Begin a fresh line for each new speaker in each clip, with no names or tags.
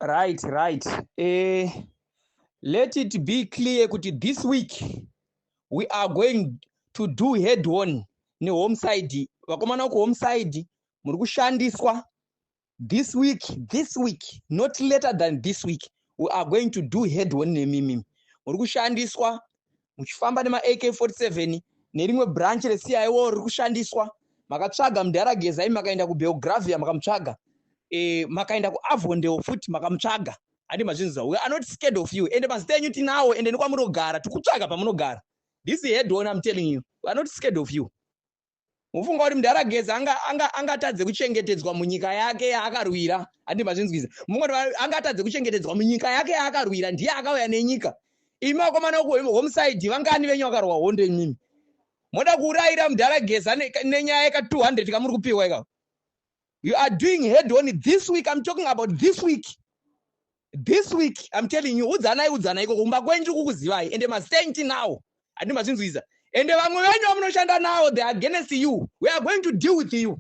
Right. Let it be clear kuti this week we are going to do head on nehome side. Vakomana kuhome side muri kushandiswa this week, not later than this week. We are going to do head on nemimi. Muri kushandiswa muchifamba nema AK47 nerimwe branch reCIO riri kushandiswa. Makatsvaga Mudaragezai makaenda kuBelgravia makamutsvaga. Makaenda kuAvondale futi makamutsvaga. Andi mazvinzwa. We are not scared of you. Ende mazita enyu tinawo ende nekwamunogara tikutsvaga pamunogara. This is head on, I'm telling you. We are not scared of you. Mufunga kuti Mudarageza angatadze kuchengetedzwa munyika yake yaakarwira. Andi mazvinzwiza. Mufunga kuti angatadze kuchengetedzwa munyika yake yaakarwira ndiye akauya nenyika. Imi vakomana home side vangani venyu vakarwa hondo imimi. Moda kuurayira Mudarageza nenyaya yaka 200 kamuri kupiwa ikako. You are doing head on this week. I'm talking about this week. This week, I'm telling you, udzanai iko kumba kwenyu kukuzivai ende masenti now. Andi mazvinzwiza. Ende vamwe venyu vamunoshanda now, they are against you. We are going to deal with you.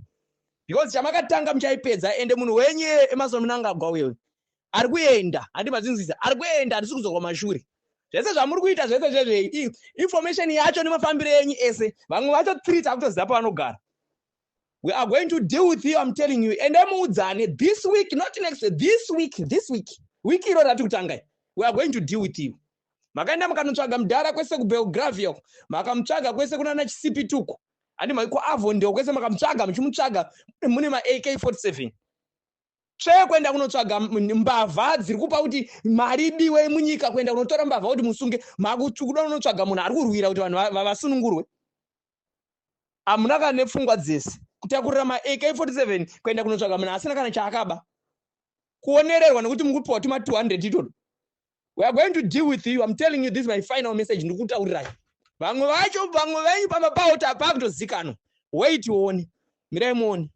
Because chamakatanga muchaipedza ende munhu wenyu emasomunanga gwawewe. Ari kuenda, andi mazvinzwiza. Ari kuenda arisi kuzokwa mashure. Zvese zvamuri kuita zvese zvezve information yacho nemafambiro enyu ese vamwe vacho 3 takutoziva pavanogara. We are going to deal with you, I'm telling you. And then this week, not next week, this week. Wiki iro rati kutanga. We are going to deal with you. Makaenda makamutsvaga Mudhara kwese kuBelgravia. Makamutsvaga kwese kuna naCCP2 ko. Andi maiko Avondale kwese makamutsvaga muchimutsvaga mune ma AK47. Kwenda kunotsvaga mbavha dziri kupa kuti mari diwe munyika kwenda kunotora mbavha kuti musunge makutsvukuda kunotsvaga munhu ari kurwira kuti vanhu vasunungurwe. Amuna kana nepfungwa dzese. Kutakurira ma AK47 kwenda kunotsvaga munhu asina kana chaakaba. Kuonererwa nekuti mukupiwa kuti ma 200 itodo. We are going to deal with you. I'm telling you, this is my final message. Ndikutaurirai. Vamwe vacho vamwe venyu pamapauta apakutozikanwa. Wait uone. Mirai muone.